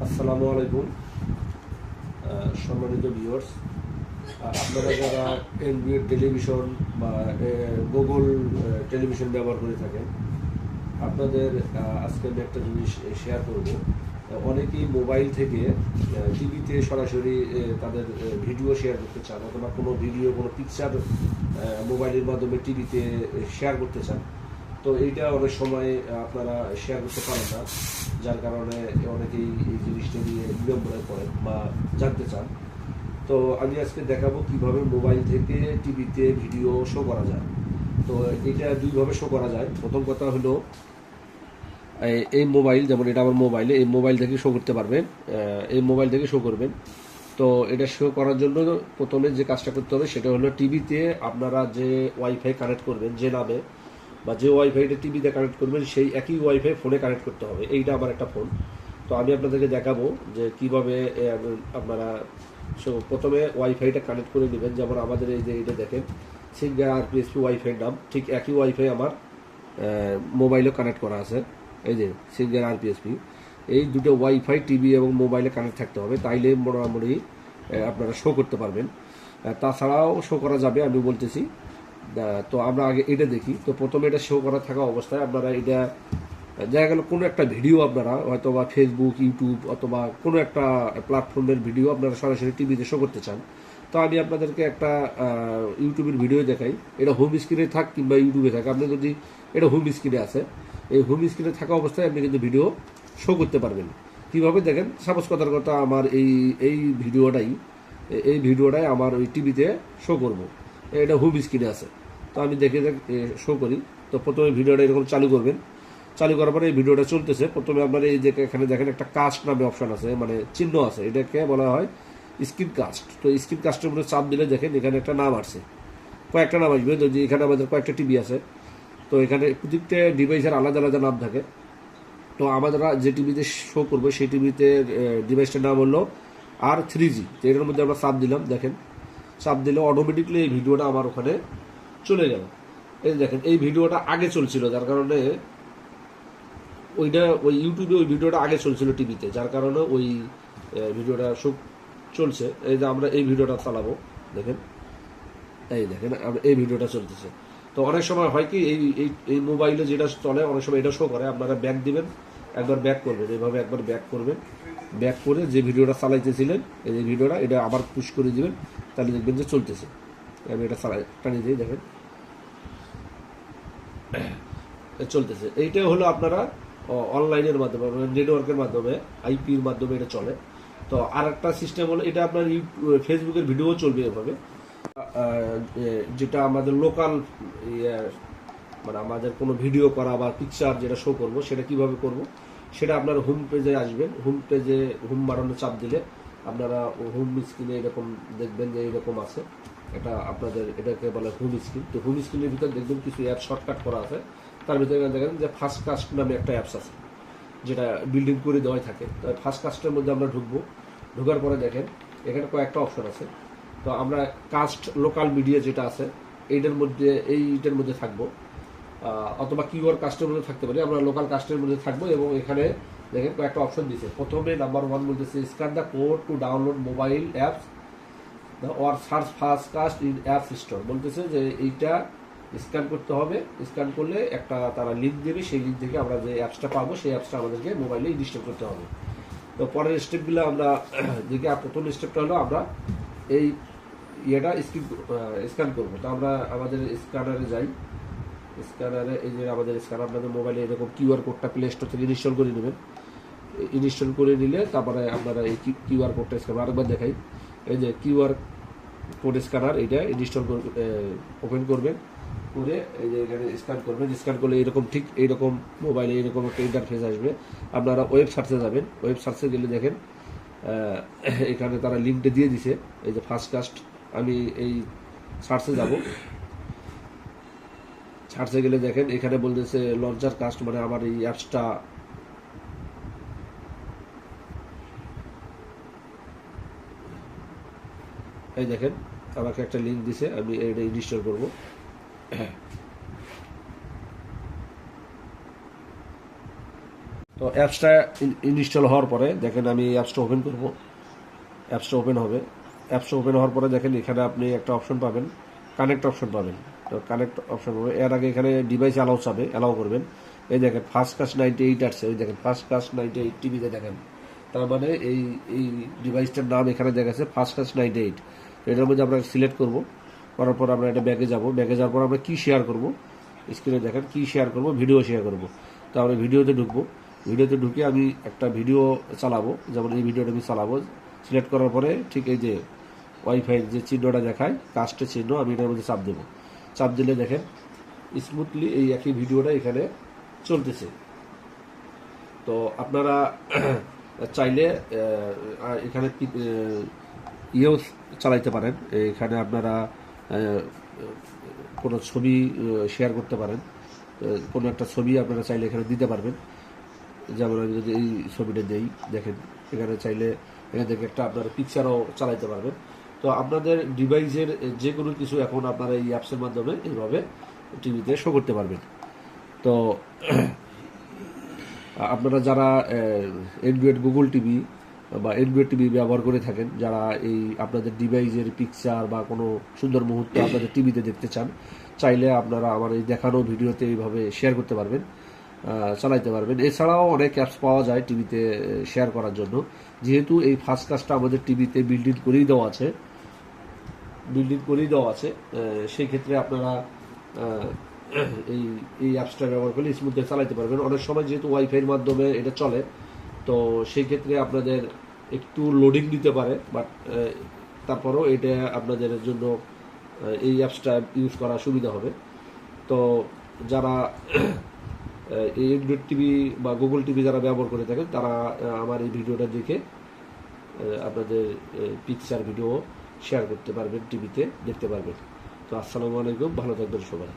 আসসালামু আলাইকুম সম্মানিত ভিউয়ার্স। আপনারা যারা এনবিএ টেলিভিশন বা গুগল টেলিভিশন ব্যবহার করে থাকেন, আপনাদের আজকে আমি একটা জিনিস শেয়ার করব। অনেকেই মোবাইল থেকে টিভিতে সরাসরি তাদের ভিডিও শেয়ার করতে চান, অথবা কোনো ভিডিও কোনো পিকচার মোবাইলের মাধ্যমে টিভিতে শেয়ার করতে চান। তো এইটা অনেক সময় আপনারা শেয়ার করতে পারেন না, যার কারণে অনেকেই এই জিনিসটা নিয়ে বিড়ম্বনায় পড়েন বা জানতে চান। তো আমি আজকে দেখাবো কিভাবে মোবাইল থেকে টিভিতে ভিডিও শো করা যায়। তো এটা দুইভাবে শো করা যায়। প্রথম কথা হলো এই মোবাইল, যেমন এটা আমার মোবাইলে, এই মোবাইল থেকে শো করতে পারবেন, এই মোবাইল থেকে শো করবেন। তো এটা শো করার জন্য প্রথমে যে কাজটা করতে হবে সেটা হলো টিভিতে আপনারা যে ওয়াইফাই কানেক্ট করবেন, যে নামে বা যে ওয়াইফাইটা টিভিতে কানেক্ট করবেন সেই একই ওয়াইফাই ফোনে কানেক্ট করতে হবে। এইটা আমার একটা ফোন। তো আমি আপনাদেরকে দেখাবো যে কিভাবে আপনারা প্রথমে ওয়াইফাইটা কানেক্ট করে নেবেন। যেমন আমাদের এই যে এটা দেখেন, সিঙ্গার আরপিএসপি ওয়াইফাই নাম, ঠিক একই ওয়াইফাই আমার মোবাইলেও কানেক্ট করা আছে। এই যে সিঙ্গার আরপিএসপি, এই দুটো ওয়াইফাই টিভি এবং মোবাইলে কানেক্ট থাকতে হবে, তাইলে মোটামুটি আপনারা শো করতে পারবেন। তাছাড়াও শো করা যাবে, আমি বলতেছি। তো আমরা আগে এটা দেখি। তো প্রথমে এটা শো করা থাকা অবস্থায় আপনারা এটা দেখা গেল কোনো একটা ভিডিও আপনারা হয়তো বা ফেসবুক, ইউটিউব অথবা কোনো একটা প্ল্যাটফর্মের ভিডিও আপনারা সরাসরি টিভিতে শো করতে চান। তো আমি আপনাদেরকে একটা ইউটিউবের ভিডিও দেখাই। এটা হোম স্ক্রিনে থাক কিংবা ইউটিউবে থাক, আপনি যদি এটা হোম স্ক্রিনে আছে, এই হোম স্ক্রিনে থাকা অবস্থায় আপনি কিন্তু ভিডিও শো করতে পারবেন। কীভাবে দেখেন, সাপোজ কথার কথা আমার এই ভিডিওটাই আমার ওই টিভিতে শো করব। এটা হোম স্ক্রিনে আছে। তো আমি দেখে শো করি। তো প্রথমে ভিডিওটা এরকম চালু করবেন। চালু করার পরে এই ভিডিওটা চলতেছে। প্রথমে আপনার এই যে এখানে দেখেন একটা কাস্ট নামে অপশন আছে, মানে চিহ্ন আছে, এটাকে বলা হয় স্ক্রিন কাস্ট। তো স্ক্রিন কাস্টের মধ্যে চাপ দিলে দেখেন এখানে একটা নাম আসছে, কয়েকটা নাম আসবে। যদি এখানে আমাদের কয়েকটা টিভি আছে, তো এখানে প্রত্যেকটা ডিভাইসের আলাদা আলাদা নাম থাকে। তো আমাদের যে টিভিতে শো করবো সেই টিভিতে ডিভাইসটার নাম হলো R3G। তো এটার মধ্যে আমরা চাপ দিলাম, দেখেন চাপ দিলে অটোমেটিকলি এই ভিডিওটা আমার ওখানে চলে গেল। এই দেখেন এই ভিডিওটা আগে চলছিল, যার কারণে ওই ইউটিউবে ওই ভিডিওটা আগে চলছিল টিভিতে, যার কারণে ওই ভিডিওটা সব চলছে। এই যে আমরা এই ভিডিওটা চালাবো, দেখেন এই দেখেন আমরা এই ভিডিওটা চলতেছে। তো অনেক সময় হয় কি, এই মোবাইলে যেটা চলে অনেক সময় এটা শো করে। আপনারা ব্যাক দিবেন, একবার ব্যাক করবেন, এইভাবে একবার ব্যাক করবেন। ব্যাক করে যে ভিডিওটা চালাইতেছিলেন, এই যে ভিডিওটা, এটা আবার পুশ করে দিবেন, তাহলে দেখবেন যে চলতেছে। আমি এটা টানিয়ে দিই, দেখেন চলতেছে। এইটা হলো আপনারা অনলাইনের মাধ্যমে, নেটওয়ার্কের মাধ্যমে, আইপির মাধ্যমে এটা চলে। তো আর একটা সিস্টেম হলো, এটা আপনার ফেসবুকের ভিডিও চলবে এভাবে। যেটা আমাদের লোকাল মানে আমাদের কোনো ভিডিও করা বা পিকচার যেটা শো করব, সেটা কিভাবে করব, সেটা আপনার হোম পেজে আসবেন। হোম পেজে হোম বাড়ানো চাপ দিলে আপনারা হোম স্ক্রিনে এরকম দেখবেন যে এইরকম আছে। এটা আপনাদের এটাকে বলে হোম স্ক্রিন। তো হোম স্ক্রিনের ভিতর দেখবেন কিছু অ্যাপ শর্টকাট করা আছে। তার ভিতরে দেখেন যে ফার্স্ট কাস্ট নামে একটা অ্যাপস আছে, যেটা বিল্ডিং করে দেওয়াই থাকে। তো ফার্স্ট কাস্টের মধ্যে আমরা ঢুকবো। ঢোকার পরে দেখেন এখানে কয়েকটা অপশন আছে। তো আমরা কাস্ট লোকাল মিডিয়া যেটা আছে এইটার মধ্যে থাকবো, অথবা কিউআর কাস্টের মধ্যে থাকতে পারি। আমরা লোকাল কাস্টের মধ্যে থাকবো এবং এখানে দেখেন কয়েকটা অপশন দিচ্ছে। প্রথমে নাম্বার 1 বলতেছে scan the code to download mobile apps or search first cast in apps store. বলতেছে যে এইটা স্ক্যান করতে হবে। স্ক্যান করলে একটা তারা লিঙ্ক দেবে, সেই লিঙ্ক থেকে আমরা যে অ্যাপসটা পাবো সেই অ্যাপসটা আমাদেরকে মোবাইলে ইনস্টল করতে হবে। তো পরের স্টেপগুলো আমরা দেখি। প্রথম স্টেপটা হলো আমরা এই ইয়েটা স্ক্যান করবো। তো আমরা আমাদের স্ক্যানারে যাই। স্ক্যানারে এই যে আমাদের স্ক্যানার, আপনাদের মোবাইলে এরকম কিউআর কোডটা প্লে স্টোর থেকে ইনস্টল করে নেবেন। ইনস্টল করে নিলে তারপরে আপনারা এই কিউআর কোডটা স্ক্যান, আরেকবার দেখাই। এই যে কিউআর কোড স্ক্যানার, এইটা ইনস্টল ওপেন করবেন, করে এই যে এখানে স্ক্যান করবেন। স্ক্যান করলে এরকম ঠিক এইরকম মোবাইলে এরকম একটা ইন্টারফেস আসবে। আপনারা ওয়েব সার্চে যাবেন। ওয়েব সার্চে গেলে দেখেন এখানে তারা লিঙ্কটা দিয়ে দিছে, এই যে ফার্স্ট কাস্ট। আমি এই সার্চে যাব। সার্চে গেলে দেখেন এখানে বলতেছে লঞ্চার কাস্ট, মানে আমার এই অ্যাপসটা এই দেখেন আমাকে একটা লিঙ্ক দিছে, আমি এটা ইনস্টল করব। তো অ্যাপসটা ইনস্টল হওয়ার পরে দেখেন আমি এই অ্যাপসটা ওপেন করব। অ্যাপসটা ওপেন হবে। অ্যাপসটা ওপেন হওয়ার পরে দেখেন এখানে আপনি একটা অপশন পাবেন, কানেক্ট অপশন পাবেন। তো কানেক্ট অপশন হবে, এর আগে এখানে ডিভাইস অ্যালাউ করবেন। এই দেখেন ফার্স্ট কাস্ট 98 আসছে, ওই দেখেন ফার্স্ট কাস্ট 98 টিভিতে দেখেন। তার মানে এই ডিভাইসটার নাম এখানে দেখাচ্ছে ফার্স্ট কাস্ট 98। তো এটার মধ্যে আমরা সিলেক্ট করব, করার পর আমরা এটা ব্যাগে যাব। ব্যাগে যাওয়ার পর আমরা কি শেয়ার করব, স্ক্রিনে দেখেন কি শেয়ার করব, ভিডিও শেয়ার করব। তো আমরা ভিডিওতে ঢুকবো। ভিডিওতে ঢুকে আমি একটা ভিডিও চালাবো, যেমন এই ভিডিওটা আমি চালাবো। সিলেক্ট করার পরে ঠিক এই যে ওয়াইফাই যে চিহ্নটা দেখায়, কাস্টের চিহ্ন, আমি এটার মধ্যে চাপ দেবো। চাপ দিলে দেখেন স্মুথলি এই একই ভিডিওটা এখানে চলতেছে। তো আপনারা চাইলে এখানে ইয়েও চালাইতে পারেন। এখানে আপনারা কোনো ছবি শেয়ার করতে পারেন। কোনো একটা ছবি আপনারা চাইলে এখানে দিতে পারবেন। যেমন আমি যদি এই ছবিটা দেই, দেখেন এখানে চাইলে এখান থেকে একটা আপনারা পিকচারও চালাইতে পারবেন। তো আপনাদের ডিভাইসের যে কোনো কিছু এখন আপনারা এই অ্যাপসের মাধ্যমে এইভাবে টিভিতে শো করতে পারবেন। তো আপনারা যারা অ্যান্ড্রয়েড গুগল টিভি বা অ্যান্ড্রয়েড টিভি ব্যবহার করে থাকেন, যারা এই আপনাদের ডিভাইসের পিকচার বা কোনো সুন্দর মুহূর্ত আপনাদের টিভিতে দেখতে চান, চাইলে আপনারা আমার এই দেখানো ভিডিওতে এইভাবে শেয়ার করতে পারবেন, চালাইতে পারবেন। এছাড়াও অনেক অ্যাপস পাওয়া যায় টিভিতে শেয়ার করার জন্য। যেহেতু এই ফার্স্ট কাজটা আমাদের টিভিতে বিল্ড ইন করেই দেওয়া আছে, সেই ক্ষেত্রে আপনারা এই এই অ্যাপসটা ব্যবহার করলে স্মুথলি চালাতে পারবেন। অনেক সময় যেহেতু ওয়াইফাইয়ের মাধ্যমে এটা চলে, তো সেই ক্ষেত্রে আপনাদের একটু লোডিং দিতে পারে, বাট তারপরেও এটা আপনাদের জন্য এই অ্যাপসটা ইউজ করা সুবিধা হবে। তো যারা এই অ্যান্ড্রয়েড টিভি বা গুগল টিভি যারা ব্যবহার করে থাকেন, তারা আমার এই ভিডিওটা দেখে আপনাদের পিকচার ভিডিও শেয়ার করতে পারবেন, টিভিতে দেখতে পারবেন। তো আসসালামু আলাইকুম, ভালো থাকবেন সবাই।